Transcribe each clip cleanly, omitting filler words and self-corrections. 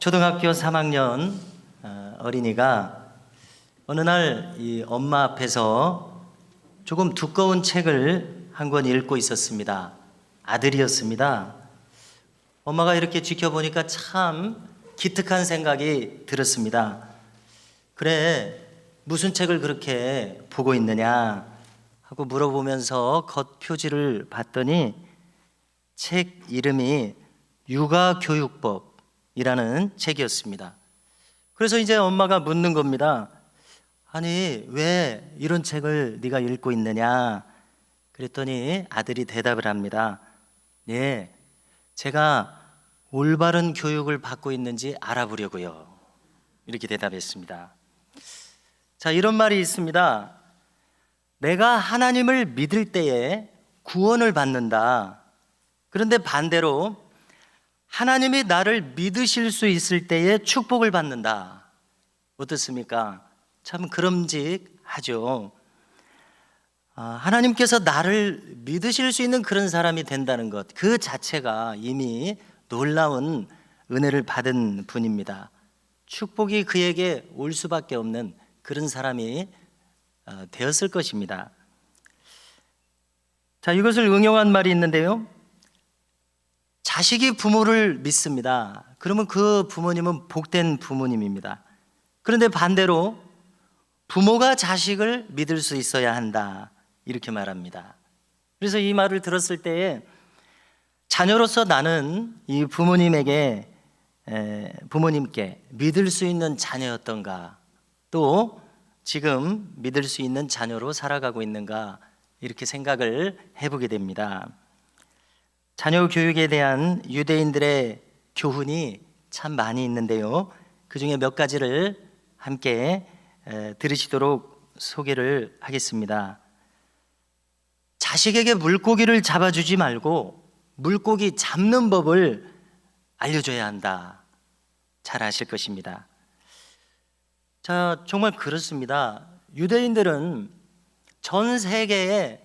초등학교 3학년 어린이가 어느 날 이 엄마 앞에서 조금 두꺼운 책을 한 권 읽고 있었습니다. 아들이었습니다. 엄마가 이렇게 지켜보니까 참 기특한 생각이 들었습니다. 그래, 무슨 책을 그렇게 보고 있느냐 하고 물어보면서 겉표지를 봤더니 책 이름이 육아교육법이라는 책이었습니다. 그래서 이제 엄마가 묻는 겁니다. 아니, 왜 이런 책을 네가 읽고 있느냐? 그랬더니 아들이 대답을 합니다. 네, 제가 올바른 교육을 받고 있는지 알아보려고요. 이렇게 대답했습니다. 자, 이런 말이 있습니다. 내가 하나님을 믿을 때에 구원을 받는다. 그런데 반대로 하나님이 나를 믿으실 수 있을 때에 축복을 받는다. 어떻습니까? 참 그럼직하죠. 하나님께서 나를 믿으실 수 있는 그런 사람이 된다는 것, 그 자체가 이미 놀라운 은혜를 받은 분입니다. 축복이 그에게 올 수밖에 없는 그런 사람이 되었을 것입니다. 자, 이것을 응용한 말이 있는데요. 자식이 부모를 믿습니다. 그러면 그 부모님은 복된 부모님입니다. 그런데 반대로 부모가 자식을 믿을 수 있어야 한다. 이렇게 말합니다. 그래서 이 말을 들었을 때에 자녀로서 나는 이 부모님께 믿을 수 있는 자녀였던가, 또 지금 믿을 수 있는 자녀로 살아가고 있는가, 이렇게 생각을 해보게 됩니다. 자녀 교육에 대한 유대인들의 교훈이 참 많이 있는데요. 그 중에 몇 가지를 함께 들으시도록 소개를 하겠습니다. 자식에게 물고기를 잡아주지 말고 물고기 잡는 법을 알려줘야 한다. 잘 아실 것입니다. 자, 정말 그렇습니다. 유대인들은 전 세계에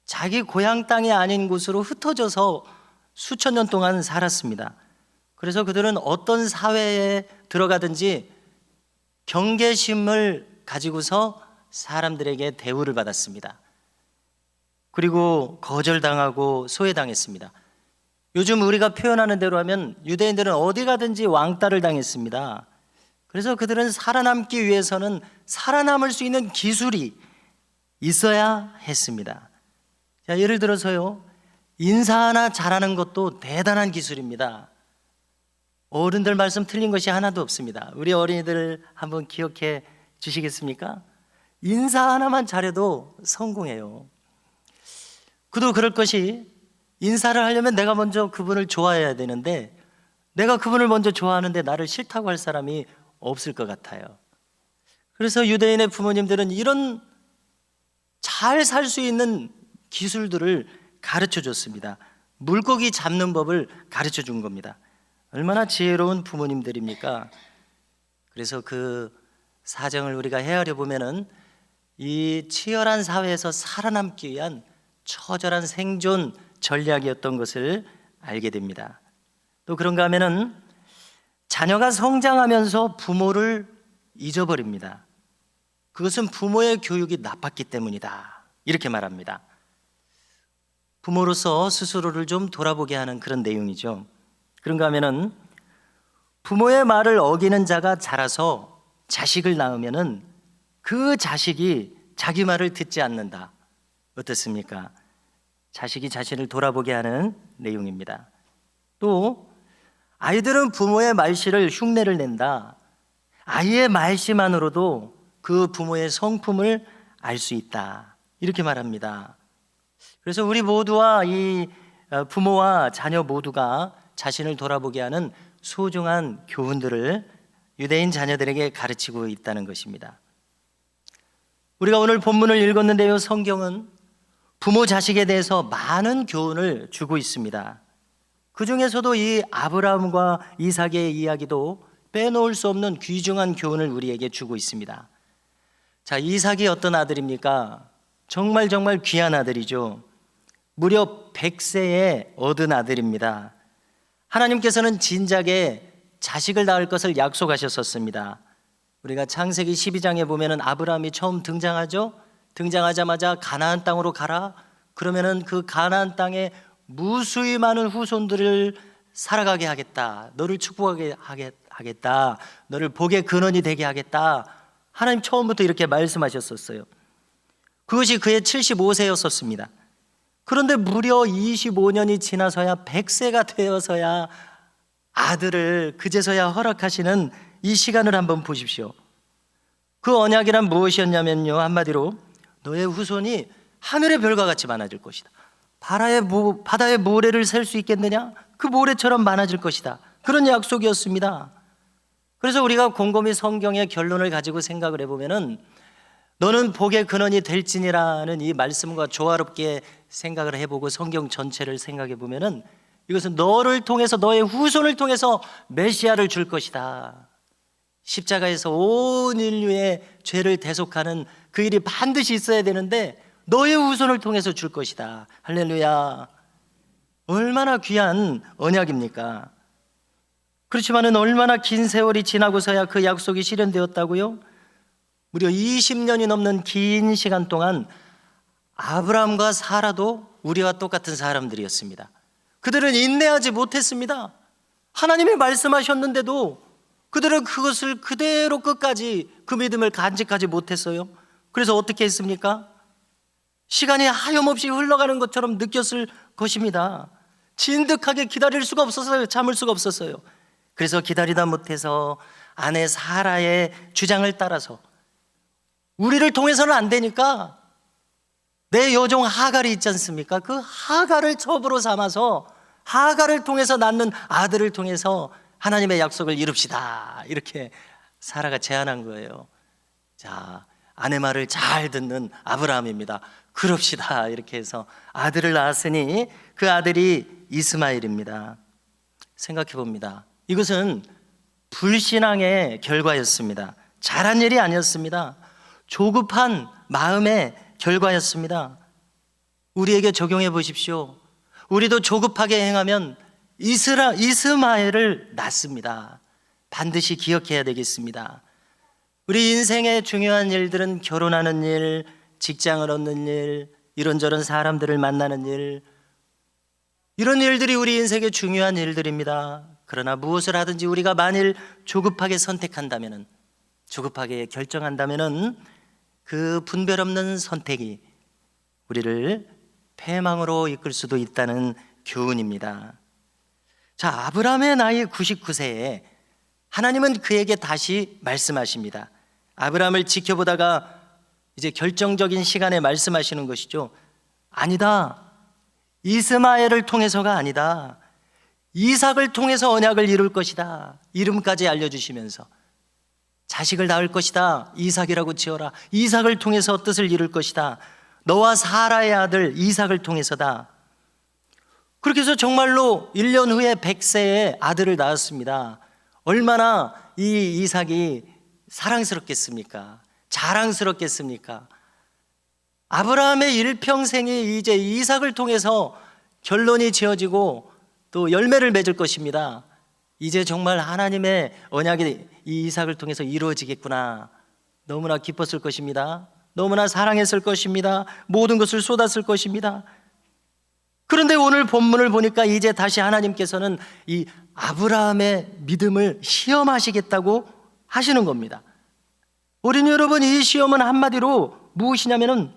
자기 고향 땅이 아닌 곳으로 흩어져서 수천 년 동안 살았습니다. 그래서 그들은 어떤 사회에 들어가든지 경계심을 가지고서 사람들에게 대우를 받았습니다. 그리고 거절당하고 소외당했습니다. 요즘 우리가 표현하는 대로 하면 유대인들은 어디 가든지 왕따를 당했습니다. 그래서 그들은 살아남기 위해서는 살아남을 수 있는 기술이 있어야 했습니다. 자, 예를 들어서요, 인사 하나 잘하는 것도 대단한 기술입니다. 어른들 말씀 틀린 것이 하나도 없습니다. 우리 어린이들 한번 기억해 주시겠습니까? 인사 하나만 잘해도 성공해요. 그도 그럴 것이, 인사를 하려면 내가 먼저 그분을 좋아해야 되는데 내가 그분을 먼저 좋아하는데 나를 싫다고 할 사람이 없을 것 같아요. 그래서 유대인의 부모님들은 이런 잘 살 수 있는 기술들을 가르쳐 줬습니다. 물고기 잡는 법을 가르쳐 준 겁니다. 얼마나 지혜로운 부모님들입니까? 그래서 그 사정을 우리가 헤아려 보면은 이 치열한 사회에서 살아남기 위한 처절한 생존 전략이었던 것을 알게 됩니다. 또 그런가 하면은 자녀가 성장하면서 부모를 잊어버립니다. 그것은 부모의 교육이 나빴기 때문이다. 이렇게 말합니다. 부모로서 스스로를 좀 돌아보게 하는 그런 내용이죠. 그런가 하면은 부모의 말을 어기는 자가 자라서 자식을 낳으면은 그 자식이 자기 말을 듣지 않는다. 어떻습니까? 자식이 자신을 돌아보게 하는 내용입니다. 또 아이들은 부모의 말씨를 흉내를 낸다. 아이의 말씨만으로도 그 부모의 성품을 알 수 있다. 이렇게 말합니다. 그래서 우리 모두와 이 부모와 자녀 모두가 자신을 돌아보게 하는 소중한 교훈들을 유대인 자녀들에게 가르치고 있다는 것입니다. 우리가 오늘 본문을 읽었는데요, 성경은 부모 자식에 대해서 많은 교훈을 주고 있습니다. 그 중에서도 이 아브라함과 이삭의 이야기도 빼놓을 수 없는 귀중한 교훈을 우리에게 주고 있습니다. 자, 이삭이 어떤 아들입니까? 정말 귀한 아들이죠. 무려 100세에 얻은 아들입니다. 하나님께서는 진작에 자식을 낳을 것을 약속하셨었습니다. 우리가 창세기 12장에 보면은 아브라함이 처음 등장하죠. 등장하자마자 가나안 땅으로 가라. 그러면은 그 가나안 땅에 무수히 많은 후손들을 살아가게 하겠다. 너를 축복하게 하겠다. 너를 복의 근원이 되게 하겠다. 하나님 처음부터 이렇게 말씀하셨었어요. 그것이 그의 75세였었습니다. 그런데 무려 25년이 지나서야 100세가 되어서야 아들을 그제서야 허락하시는 이 시간을 한번 보십시오. 그 언약이란 무엇이었냐면요, 한마디로 너의 후손이 하늘의 별과 같이 많아질 것이다. 바다의 모래를 셀 수 있겠느냐? 그 모래처럼 많아질 것이다. 그런 약속이었습니다. 그래서 우리가 곰곰이 성경의 결론을 가지고 생각을 해보면은 너는 복의 근원이 될지니라는 이 말씀과 조화롭게 생각을 해보고 성경 전체를 생각해 보면은 이것은 너를 통해서, 너의 후손을 통해서 메시아를 줄 것이다. 십자가에서 온 인류의 죄를 대속하는 그 일이 반드시 있어야 되는데 너의 후손을 통해서 줄 것이다. 할렐루야. 얼마나 귀한 언약입니까? 그렇지만은 얼마나 긴 세월이 지나고서야 그 약속이 실현되었다고요? 무려 20년이 넘는 긴 시간 동안 아브라함과 사라도 우리와 똑같은 사람들이었습니다. 그들은 인내하지 못했습니다. 하나님이 말씀하셨는데도 그들은 그것을 그대로 끝까지 그 믿음을 간직하지 못했어요. 그래서 어떻게 했습니까? 시간이 하염없이 흘러가는 것처럼 느꼈을 것입니다. 진득하게 기다릴 수가 없었어요. 참을 수가 없었어요. 그래서 기다리다 못해서 아내 사라의 주장을 따라서 우리를 통해서는 안 되니까 내 여종 하갈이 있지 않습니까? 그 하갈을 첩으로 삼아서 하갈을 통해서 낳는 아들을 통해서 하나님의 약속을 이룹시다. 이렇게 사라가 제안한 거예요. 자, 아내 말을 잘 듣는 아브라함입니다. 그럽시다. 이렇게 해서 아들을 낳았으니 그 아들이 이스마엘입니다. 생각해 봅니다. 이것은 불신앙의 결과였습니다. 잘한 일이 아니었습니다. 조급한 마음의 결과였습니다. 우리에게 적용해 보십시오. 우리도 조급하게 행하면 이스마엘을 낳습니다. 반드시 기억해야 되겠습니다. 우리 인생의 중요한 일들은 결혼하는 일, 직장을 얻는 일, 이런저런 사람들을 만나는 일, 이런 일들이 우리 인생의 중요한 일들입니다. 그러나 무엇을 하든지 우리가 만일 조급하게 선택한다면은, 조급하게 결정한다면은 그 분별 없는 선택이 우리를 패망으로 이끌 수도 있다는 교훈입니다. 자, 아브라함의 나이 99세에 하나님은 그에게 다시 말씀하십니다. 아브라함을 지켜보다가 이제 결정적인 시간에 말씀하시는 것이죠. 아니다. 이스마엘을 통해서가 아니다. 이삭을 통해서 언약을 이룰 것이다. 이름까지 알려주시면서 자식을 낳을 것이다. 이삭이라고 지어라. 이삭을 통해서 뜻을 이룰 것이다. 너와 사라의 아들 이삭을 통해서다. 그렇게 해서 정말로 1년 후에 100세의 아들을 낳았습니다. 얼마나 이 이삭이 사랑스럽겠습니까? 자랑스럽겠습니까? 아브라함의 일평생이 이제 이삭을 통해서 결론이 지어지고 또 열매를 맺을 것입니다. 이제 정말 하나님의 언약이 이 이삭을 통해서 이루어지겠구나. 너무나 기뻤을 것입니다. 너무나 사랑했을 것입니다. 모든 것을 쏟았을 것입니다. 그런데 오늘 본문을 보니까 이제 다시 하나님께서는 이 아브라함의 믿음을 시험하시겠다고 하시는 겁니다. 어린이 여러분, 이 시험은 한마디로 무엇이냐면은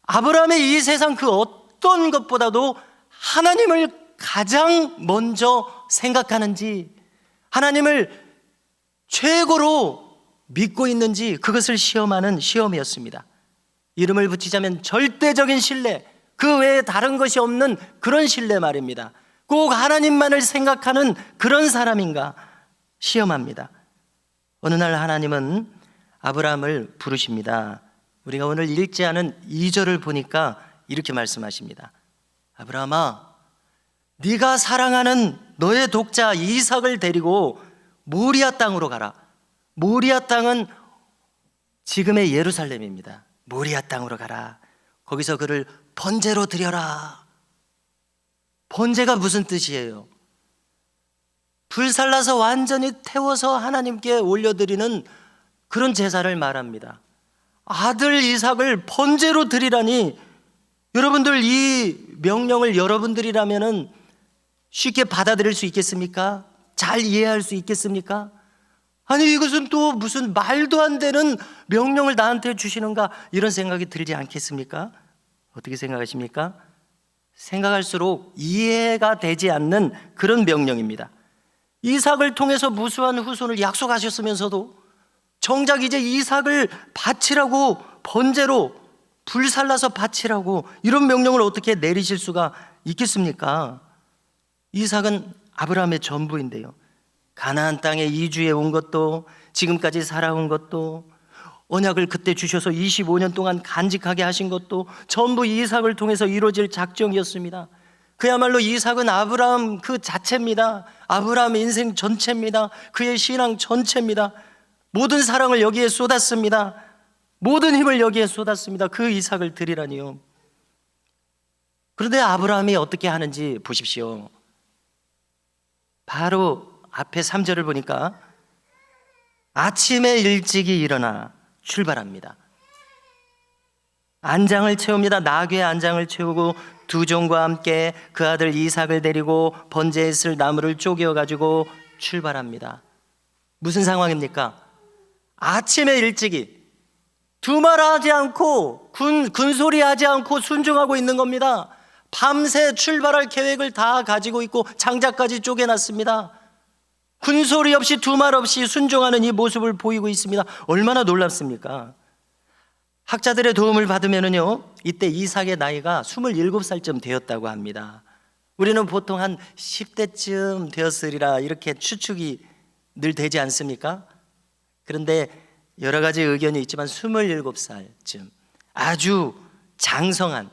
아브라함의 이 세상 그 어떤 것보다도 하나님을 가장 먼저 생각하는지, 하나님을 최고로 믿고 있는지, 그것을 시험하는 시험이었습니다. 이름을 붙이자면 절대적인 신뢰, 그 외에 다른 것이 없는 그런 신뢰 말입니다. 꼭 하나님만을 생각하는 그런 사람인가 시험합니다. 어느 날 하나님은 아브라함을 부르십니다. 우리가 오늘 읽지 않은 2절을 보니까 이렇게 말씀하십니다. 아브라함아, 네가 사랑하는 너의 독자 이삭을 데리고 모리아 땅으로 가라. 모리아 땅은 지금의 예루살렘입니다. 모리아 땅으로 가라. 거기서 그를 번제로 드려라. 번제가 무슨 뜻이에요? 불살라서 완전히 태워서 하나님께 올려드리는 그런 제사를 말합니다. 아들 이삭을 번제로 드리라니, 여러분들 이 명령을 여러분들이라면은 쉽게 받아들일 수 있겠습니까? 잘 이해할 수 있겠습니까? 아니, 이것은 또 무슨 말도 안 되는 명령을 나한테 주시는가, 이런 생각이 들지 않겠습니까? 어떻게 생각하십니까? 생각할수록 이해가 되지 않는 그런 명령입니다. 이삭을 통해서 무수한 후손을 약속하셨으면서도 정작 이제 이삭을 바치라고, 번제로 불살라서 바치라고, 이런 명령을 어떻게 내리실 수가 있겠습니까? 이삭은 아브라함의 전부인데요, 가나안 땅에 이주해 온 것도, 지금까지 살아온 것도, 언약을 그때 주셔서 25년 동안 간직하게 하신 것도 전부 이삭을 통해서 이루어질 작정이었습니다. 그야말로 이삭은 아브라함 그 자체입니다. 아브라함의 인생 전체입니다. 그의 신앙 전체입니다. 모든 사랑을 여기에 쏟았습니다. 모든 힘을 여기에 쏟았습니다. 그 이삭을 드리라니요. 그런데 아브라함이 어떻게 하는지 보십시오. 바로 앞에 3절을 보니까 아침에 일찍이 일어나 출발합니다. 안장을 채웁니다. 나귀의 안장을 채우고 두 종과 함께 그 아들 이삭을 데리고 번제에 쓸 나무를 쪼개어 가지고 출발합니다. 무슨 상황입니까? 아침에 일찍이 두말하지 않고 군소리하지 않고 순종하고 있는 겁니다. 밤새 출발할 계획을 다 가지고 있고 장작까지 쪼개놨습니다. 군소리 없이 두말 없이 순종하는 이 모습을 보이고 있습니다. 얼마나 놀랍습니까? 학자들의 도움을 받으면요, 이때 이삭의 나이가 27살쯤 되었다고 합니다. 우리는 보통 한 10대쯤 되었으리라 이렇게 추측이 늘 되지 않습니까? 그런데 여러 가지 의견이 있지만 27살쯤, 아주 장성한,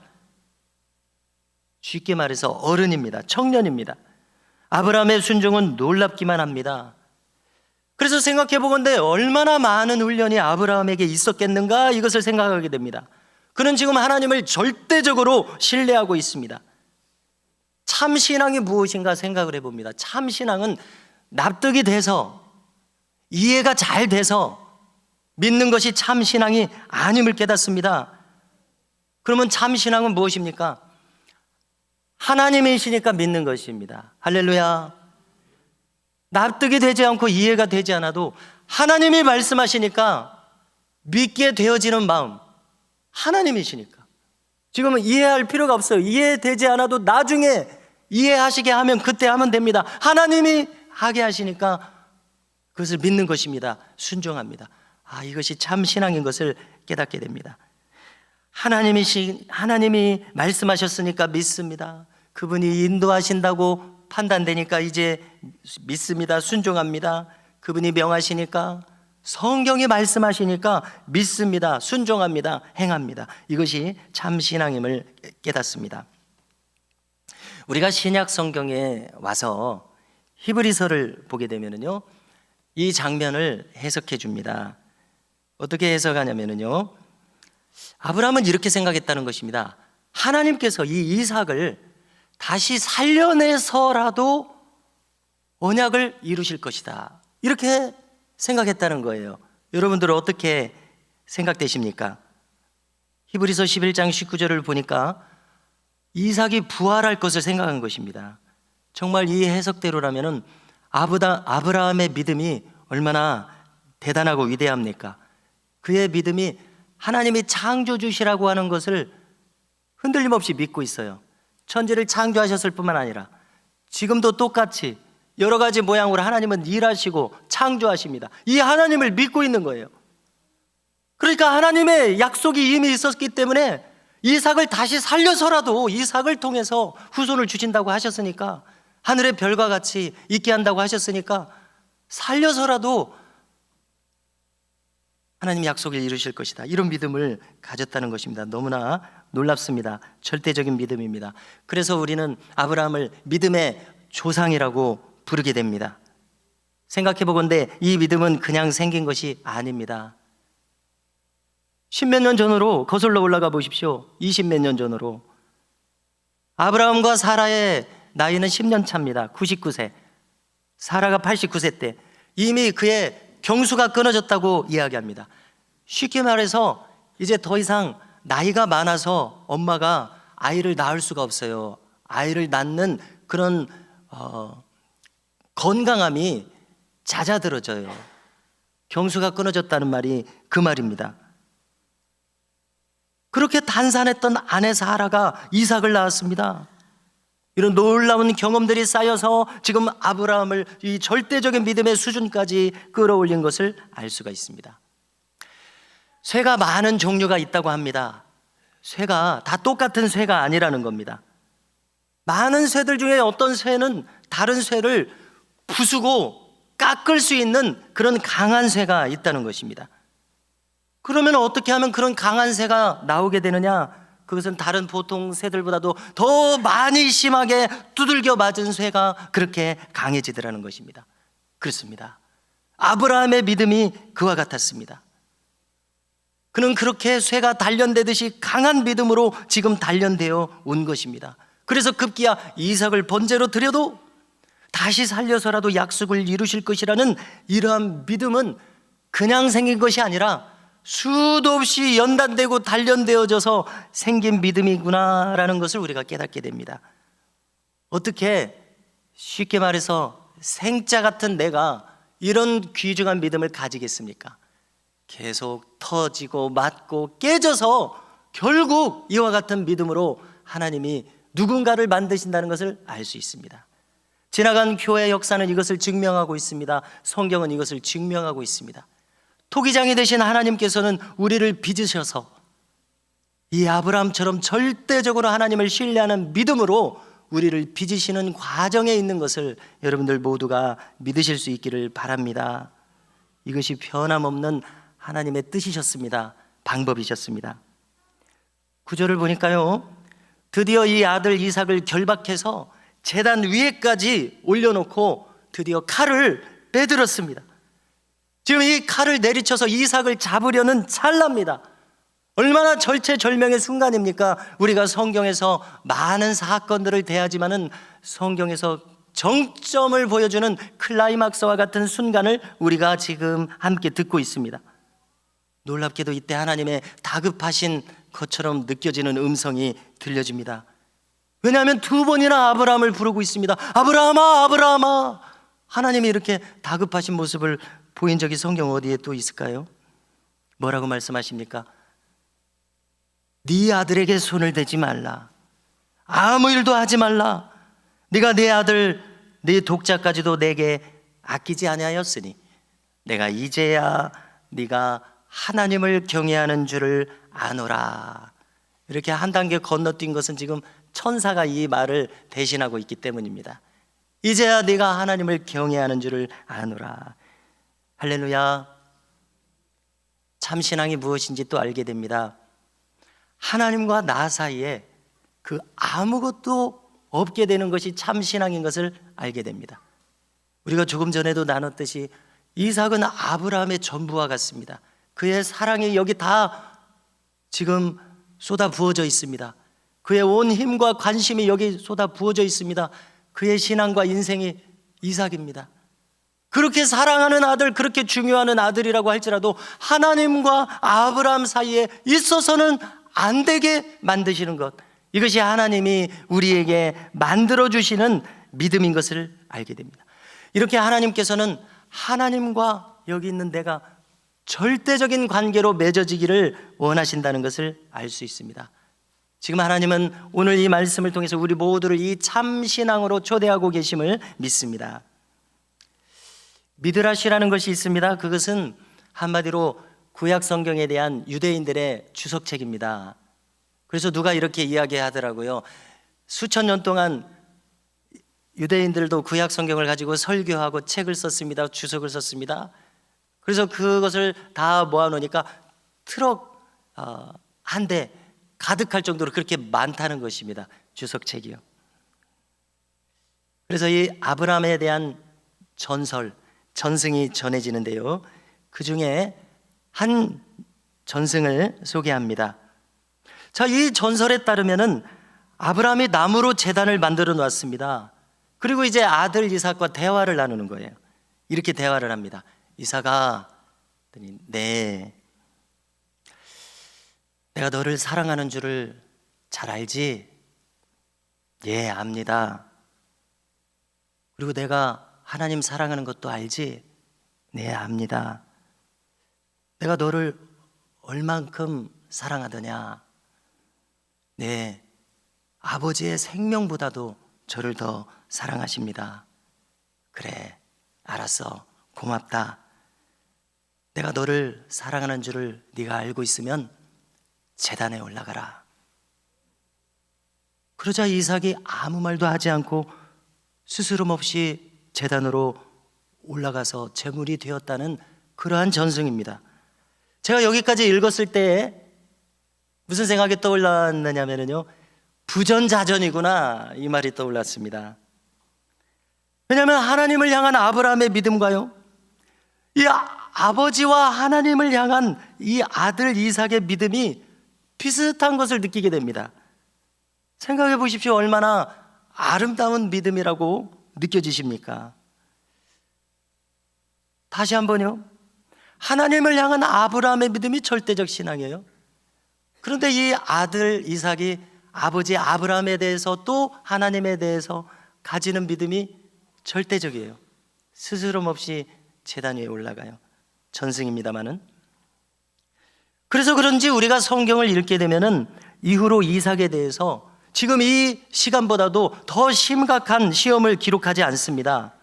쉽게 말해서 어른입니다. 청년입니다. 아브라함의 순종은 놀랍기만 합니다. 그래서 생각해 보건대 얼마나 많은 훈련이 아브라함에게 있었겠는가, 이것을 생각하게 됩니다. 그는 지금 하나님을 절대적으로 신뢰하고 있습니다. 참 신앙이 무엇인가 생각을 해봅니다. 참 신앙은 납득이 돼서, 이해가 잘 돼서 믿는 것이 참 신앙이 아님을 깨닫습니다. 그러면 참 신앙은 무엇입니까? 하나님이시니까 믿는 것입니다. 할렐루야. 납득이 되지 않고 이해가 되지 않아도 하나님이 말씀하시니까 믿게 되어지는 마음, 하나님이시니까 지금은 이해할 필요가 없어요. 이해되지 않아도 나중에 이해하시게 하면 그때 하면 됩니다. 하나님이 하게 하시니까 그것을 믿는 것입니다. 순종합니다. 아, 이것이 참 신앙인 것을 깨닫게 됩니다. 하나님이 말씀하셨으니까 믿습니다. 그분이 인도하신다고 판단되니까 이제 믿습니다. 순종합니다. 그분이 명하시니까, 성경이 말씀하시니까 믿습니다. 순종합니다. 행합니다. 이것이 참 신앙임을 깨닫습니다. 우리가 신약 성경에 와서 히브리서를 보게 되면요, 이 장면을 해석해 줍니다. 어떻게 해석하냐면요, 아브라함은 이렇게 생각했다는 것입니다. 하나님께서 이 이삭을 다시 살려내서라도 언약을 이루실 것이다, 이렇게 생각했다는 거예요. 여러분들은 어떻게 생각되십니까? 히브리서 11장 19절을 보니까 이삭이 부활할 것을 생각한 것입니다. 정말 이 해석대로라면 아브라함의 믿음이 얼마나 대단하고 위대합니까? 그의 믿음이 하나님이 창조주시라고 하는 것을 흔들림 없이 믿고 있어요. 천지를 창조하셨을 뿐만 아니라 지금도 똑같이 여러 가지 모양으로 하나님은 일하시고 창조하십니다. 이 하나님을 믿고 있는 거예요. 그러니까 하나님의 약속이 이미 있었기 때문에 이삭을 다시 살려서라도 이삭을 통해서 후손을 주신다고 하셨으니까, 하늘의 별과 같이 있게 한다고 하셨으니까 살려서라도 하나님이 약속을 이루실 것이다, 이런 믿음을 가졌다는 것입니다. 너무나 놀랍습니다. 절대적인 믿음입니다. 그래서 우리는 아브라함을 믿음의 조상이라고 부르게 됩니다. 생각해 보건대 이 믿음은 그냥 생긴 것이 아닙니다. 10몇 년 전으로 거슬러 올라가 보십시오. 20몇 년 전으로 아브라함과 사라의 나이는 10년 차입니다. 99세. 사라가 89세 때 이미 그의 경수가 끊어졌다고 이야기합니다. 쉽게 말해서 이제 더 이상 나이가 많아서 엄마가 아이를 낳을 수가 없어요. 아이를 낳는 그런 건강함이 잦아들어져요. 경수가 끊어졌다는 말이 그 말입니다. 그렇게 단산했던 아내 사라가 이삭을 낳았습니다. 이런 놀라운 경험들이 쌓여서 지금 아브라함을 이 절대적인 믿음의 수준까지 끌어올린 것을 알 수가 있습니다. 쇠가 많은 종류가 있다고 합니다. 쇠가 다 똑같은 쇠가 아니라는 겁니다. 많은 쇠들 중에 어떤 쇠는 다른 쇠를 부수고 깎을 수 있는 그런 강한 쇠가 있다는 것입니다. 그러면 어떻게 하면 그런 강한 쇠가 나오게 되느냐? 그것은 다른 보통 쇠들보다도 더 많이 심하게 두들겨 맞은 쇠가 그렇게 강해지더라는 것입니다. 그렇습니다. 아브라함의 믿음이 그와 같았습니다. 그는 그렇게 쇠가 단련되듯이 강한 믿음으로 지금 단련되어 온 것입니다. 그래서 급기야 이삭을 번제로 드려도 다시 살려서라도 약속을 이루실 것이라는 이러한 믿음은 그냥 생긴 것이 아니라 수도 없이 연단되고 단련되어져서 생긴 믿음이구나라는 것을 우리가 깨닫게 됩니다. 어떻게 쉽게 말해서 생자 같은 내가 이런 귀중한 믿음을 가지겠습니까? 계속 터지고 맞고 깨져서 결국 이와 같은 믿음으로 하나님이 누군가를 만드신다는 것을 알 수 있습니다. 지나간 교회 역사는 이것을 증명하고 있습니다. 성경은 이것을 증명하고 있습니다. 토기장이 되신 하나님께서는 우리를 빚으셔서 이 아브라함처럼 절대적으로 하나님을 신뢰하는 믿음으로 우리를 빚으시는 과정에 있는 것을 여러분들 모두가 믿으실 수 있기를 바랍니다. 이것이 변함없는 하나님의 뜻이셨습니다. 방법이셨습니다. 구절을 보니까요, 드디어 이 아들 이삭을 결박해서 제단 위에까지 올려놓고 드디어 칼을 빼들었습니다. 지금 이 칼을 내리쳐서 이삭을 잡으려는 찰나입니다. 얼마나 절체절명의 순간입니까? 우리가 성경에서 많은 사건들을 대하지만은 성경에서 정점을 보여주는 클라이막스와 같은 순간을 우리가 지금 함께 듣고 있습니다. 놀랍게도 이때 하나님의 다급하신 것처럼 느껴지는 음성이 들려집니다. 왜냐하면 두 번이나 아브라함을 부르고 있습니다. 아브라함아, 아브라함아. 하나님이 이렇게 다급하신 모습을 보인 적이 성경 어디에 또 있을까요? 뭐라고 말씀하십니까? 네 아들에게 손을 대지 말라. 아무 일도 하지 말라. 네가 네 아들, 네 독자까지도 내게 아끼지 아니하였으니 내가 이제야 네가 하나님을 경외하는 줄을 아노라. 이렇게 한 단계 건너뛴 것은 지금 천사가 이 말을 대신하고 있기 때문입니다. 이제야 네가 하나님을 경외하는 줄을 아노라. 할렐루야. 참신앙이 무엇인지 또 알게 됩니다. 하나님과 나 사이에 그 아무것도 없게 되는 것이 참신앙인 것을 알게 됩니다. 우리가 조금 전에도 나눴듯이 이삭은 아브라함의 전부와 같습니다. 그의 사랑이 여기 다 지금 쏟아 부어져 있습니다. 그의 온 힘과 관심이 여기 쏟아 부어져 있습니다. 그의 신앙과 인생이 이삭입니다. 그렇게 사랑하는 아들, 그렇게 중요한 아들이라고 할지라도 하나님과 아브라함 사이에 있어서는 안 되게 만드시는 것, 이것이 하나님이 우리에게 만들어주시는 믿음인 것을 알게 됩니다. 이렇게 하나님께서는 하나님과 여기 있는 내가 절대적인 관계로 맺어지기를 원하신다는 것을 알 수 있습니다. 지금 하나님은 오늘 이 말씀을 통해서 우리 모두를 이 참신앙으로 초대하고 계심을 믿습니다. 미드라시라는 것이 있습니다. 그것은 한마디로 구약 성경에 대한 유대인들의 주석책입니다. 그래서 누가 이렇게 이야기하더라고요. 수천 년 동안 유대인들도 구약 성경을 가지고 설교하고 책을 썼습니다. 주석을 썼습니다. 그래서 그것을 다 모아놓으니까 트럭 한 대 가득할 정도로 그렇게 많다는 것입니다. 주석책이요. 그래서 이 아브라함에 대한 전설, 전승이 전해지는데요, 그 중에 한 전승을 소개합니다. 자, 이 전설에 따르면은 아브라함이 나무로 제단을 만들어 놨습니다. 그리고 이제 아들 이삭과 대화를 나누는 거예요. 이렇게 대화를 합니다. 이삭아, 네, 내가 너를 사랑하는 줄을 잘 알지? 예, 압니다. 그리고 내가 하나님 사랑하는 것도 알지? 네, 압니다. 내가 너를 얼만큼 사랑하더냐? 네, 아버지의 생명보다도 저를 더 사랑하십니다. 그래, 알았어, 고맙다. 내가 너를 사랑하는 줄을 네가 알고 있으면 제단에 올라가라. 그러자 이삭이 아무 말도 하지 않고 스스럼 없이 제단으로 올라가서 제물이 되었다는 그러한 전승입니다. 제가 여기까지 읽었을 때 무슨 생각이 떠올랐느냐면요, 부전자전이구나, 이 말이 떠올랐습니다. 왜냐하면 하나님을 향한 아브라함의 믿음과요, 이 아버지와 하나님을 향한 이 아들 이삭의 믿음이 비슷한 것을 느끼게 됩니다. 생각해 보십시오. 얼마나 아름다운 믿음이라고 느껴지십니까? 다시 한번요. 하나님을 향한 아브라함의 믿음이 절대적 신앙이에요. 그런데 이 아들 이삭이 아버지 아브라함에 대해서 또 하나님에 대해서 가지는 믿음이 절대적이에요. 스스럼 없이 제단 위에 올라가요. 전승입니다마는. 그래서 그런지 우리가 성경을 읽게 되면은 이후로 이삭에 대해서 지금 이 시간보다도 더 심각한 시험을 기록하지 않습니다.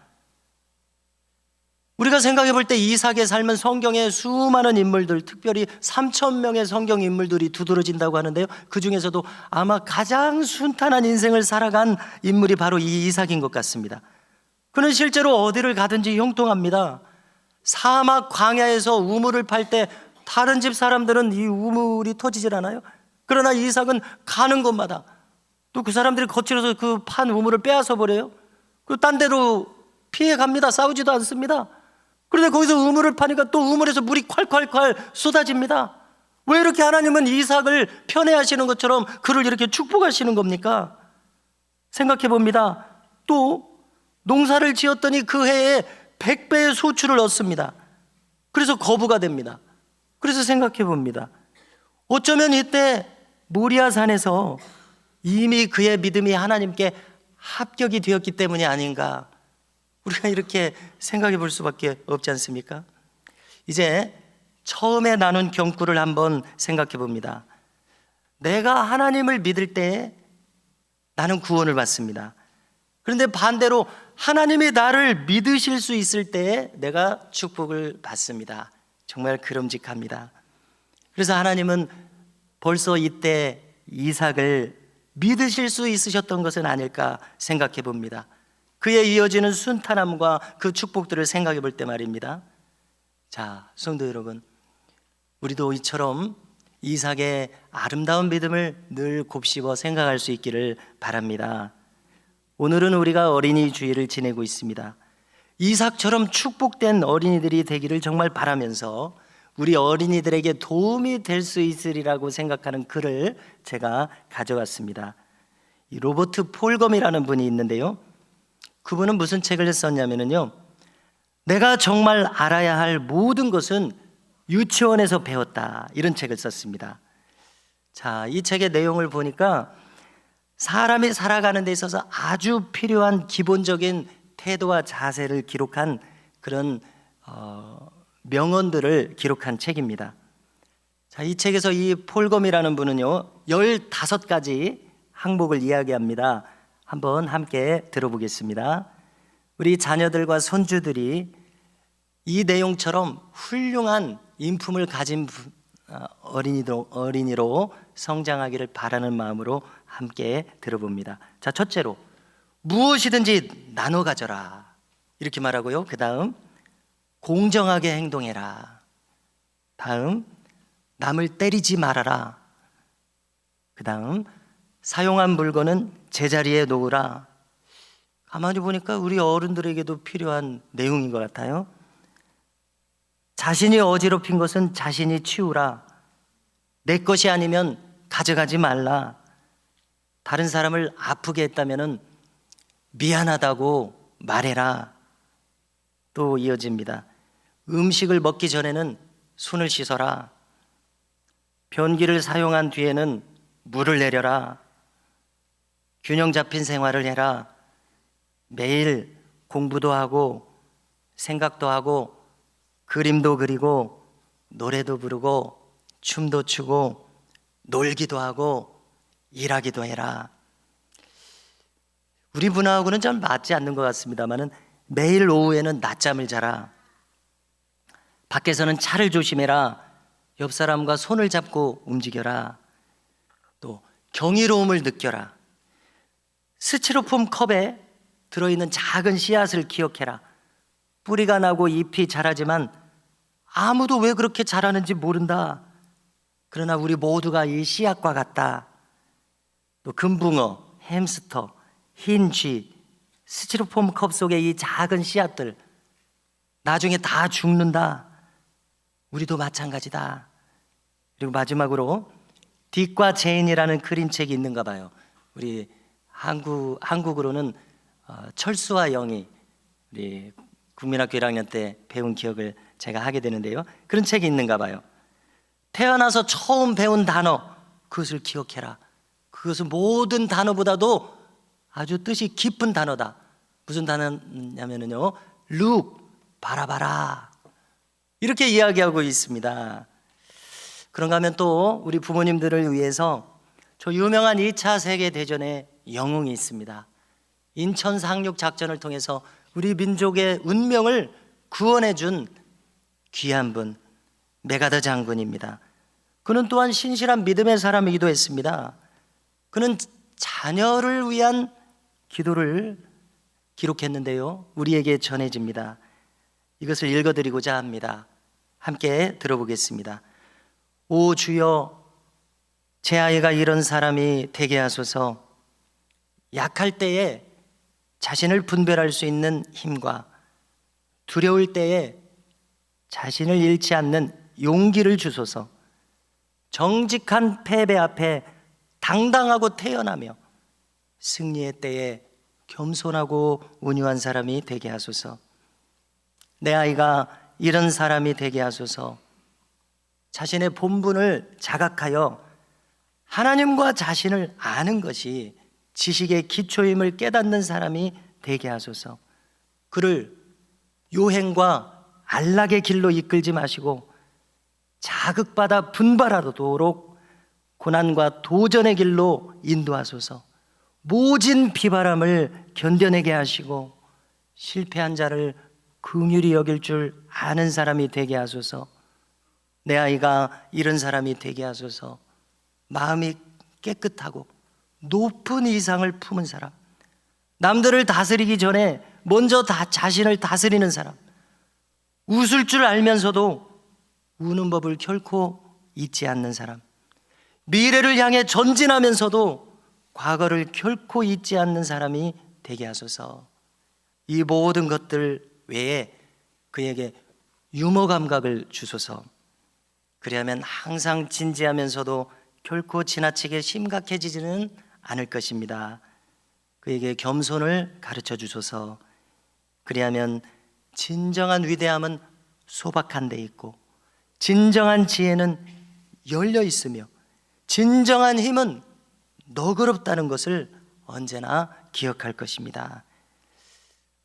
우리가 생각해 볼 때 이삭의 삶은 성경에 수많은 인물들, 특별히 3,000명의 성경 인물들이 두드러진다고 하는데요, 그 중에서도 아마 가장 순탄한 인생을 살아간 인물이 바로 이 이삭인 것 같습니다. 그는 실제로 어디를 가든지 형통합니다. 사막 광야에서 우물을 팔 때 다른 집 사람들은 이 우물이 터지질 않아요. 그러나 이삭은 가는 곳마다 또 그 사람들이 거칠어서 그 판 우물을 빼앗아 버려요. 그 딴 데로 피해 갑니다. 싸우지도 않습니다. 그런데 거기서 우물을 파니까 또 우물에서 물이 콸콸콸 쏟아집니다. 왜 이렇게 하나님은 이삭을 편애하시는 것처럼 그를 이렇게 축복하시는 겁니까? 생각해 봅니다. 또 농사를 지었더니 그 해에 100배의 소출을 얻습니다. 그래서 거부가 됩니다. 그래서 생각해 봅니다. 어쩌면 이때 모리아산에서 이미 그의 믿음이 하나님께 합격이 되었기 때문이 아닌가, 우리가 이렇게 생각해 볼 수밖에 없지 않습니까? 이제 처음에 나눈 경구를 한번 생각해 봅니다. 내가 하나님을 믿을 때 나는 구원을 받습니다. 그런데 반대로 하나님이 나를 믿으실 수 있을 때 내가 축복을 받습니다. 정말 그름직합니다. 그래서 하나님은 벌써 이때 이삭을 믿으실 수 있으셨던 것은 아닐까 생각해 봅니다. 그에 이어지는 순탄함과 그 축복들을 생각해 볼 때 말입니다. 자, 성도 여러분, 우리도 이처럼 이삭의 아름다운 믿음을 늘 곱씹어 생각할 수 있기를 바랍니다. 오늘은 우리가 어린이 주일을 지내고 있습니다. 이삭처럼 축복된 어린이들이 되기를 정말 바라면서 우리 어린이들에게 도움이 될 수 있으리라고 생각하는 글을 제가 가져왔습니다. 이 로버트 폴검이라는 분이 있는데요, 그분은 무슨 책을 썼냐면요, 내가 정말 알아야 할 모든 것은 유치원에서 배웠다, 이런 책을 썼습니다. 자, 이 책의 내용을 보니까 사람이 살아가는 데 있어서 아주 필요한 기본적인 태도와 자세를 기록한 그런 명언들을 기록한 책입니다. 자, 이 책에서 이 폴검이라는 분은요 15가지 항목을 이야기합니다. 한번 함께 들어보겠습니다. 우리 자녀들과 손주들이 이 내용처럼 훌륭한 인품을 가진 어린이로 성장하기를 바라는 마음으로 함께 들어봅니다. 자, 첫째로 무엇이든지 나눠 가져라, 이렇게 말하고요. 그 다음 공정하게 행동해라. 다음 남을 때리지 말아라. 그 다음 사용한 물건은 제자리에 놓으라. 가만히 보니까 우리 어른들에게도 필요한 내용인 것 같아요. 자신이 어지럽힌 것은 자신이 치우라. 내 것이 아니면 가져가지 말라. 다른 사람을 아프게 했다면 미안하다고 말해라. 또 이어집니다. 음식을 먹기 전에는 손을 씻어라. 변기를 사용한 뒤에는 물을 내려라. 균형 잡힌 생활을 해라. 매일 공부도 하고 생각도 하고 그림도 그리고 노래도 부르고 춤도 추고 놀기도 하고 일하기도 해라. 우리 문화하고는 좀 맞지 않는 것 같습니다만은 매일 오후에는 낮잠을 자라. 밖에서는 차를 조심해라. 옆 사람과 손을 잡고 움직여라. 또 경이로움을 느껴라. 스티로폼 컵에 들어있는 작은 씨앗을 기억해라. 뿌리가 나고 잎이 자라지만 아무도 왜 그렇게 자라는지 모른다. 그러나 우리 모두가 이 씨앗과 같다. 또 금붕어, 햄스터, 흰 쥐, 스티로폼 컵 속의 이 작은 씨앗들 나중에 다 죽는다. 우리도 마찬가지다. 그리고 마지막으로 딕과 제인이라는 그림책이 있는가 봐요. 우리 한국으로는 철수와 영희, 우리 국민학교 1학년 때 배운 기억을 제가 하게 되는데요. 그런 책이 있는가 봐요. 태어나서 처음 배운 단어, 그것을 기억해라. 그것은 모든 단어보다도 아주 뜻이 깊은 단어다. 무슨 단어냐면요, look, 바라봐라. 이렇게 이야기하고 있습니다. 그런가 하면 또 우리 부모님들을 위해서 저 유명한 2차 세계대전의 영웅이 있습니다. 인천 상륙 작전을 통해서 우리 민족의 운명을 구원해 준 귀한 분, 메가더 장군입니다. 그는 또한 신실한 믿음의 사람이기도 했습니다. 그는 자녀를 위한 기도를 기록했는데요, 우리에게 전해집니다. 이것을 읽어드리고자 합니다. 함께 들어보겠습니다. 오 주여, 제 아이가 이런 사람이 되게 하소서. 약할 때에 자신을 분별할 수 있는 힘과 두려울 때에 자신을 잃지 않는 용기를 주소서. 정직한 패배 앞에 당당하고 태어나며 승리의 때에 겸손하고 온유한 사람이 되게 하소서. 내 아이가 이런 사람이 되게 하소서. 자신의 본분을 자각하여 하나님과 자신을 아는 것이 지식의 기초임을 깨닫는 사람이 되게 하소서. 그를 요행과 안락의 길로 이끌지 마시고 자극받아 분발하도록 고난과 도전의 길로 인도하소서. 모진 비바람을 견뎌내게 하시고 실패한 자를 긍휼히 여길 줄 아는 사람이 되게 하소서. 내 아이가 이런 사람이 되게 하소서. 마음이 깨끗하고 높은 이상을 품은 사람, 남들을 다스리기 전에 먼저 자신을 다스리는 사람, 웃을 줄 알면서도 우는 법을 결코 잊지 않는 사람, 미래를 향해 전진하면서도 과거를 결코 잊지 않는 사람이 되게 하소서. 이 모든 것들 외에 그에게 유머 감각을 주소서. 그리하면 항상 진지하면서도 결코 지나치게 심각해지지는 않을 것입니다. 그에게 겸손을 가르쳐 주소서. 그리하면 진정한 위대함은 소박한 데 있고 진정한 지혜는 열려 있으며 진정한 힘은 너그럽다는 것을 언제나 기억할 것입니다.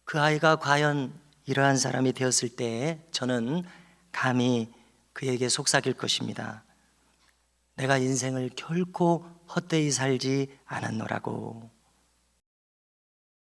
그 아이가 과연 이러한 사람이 되었을 때 저는 감히 그에게 속삭일 것입니다. 내가 인생을 결코 헛되이 살지 않았노라고.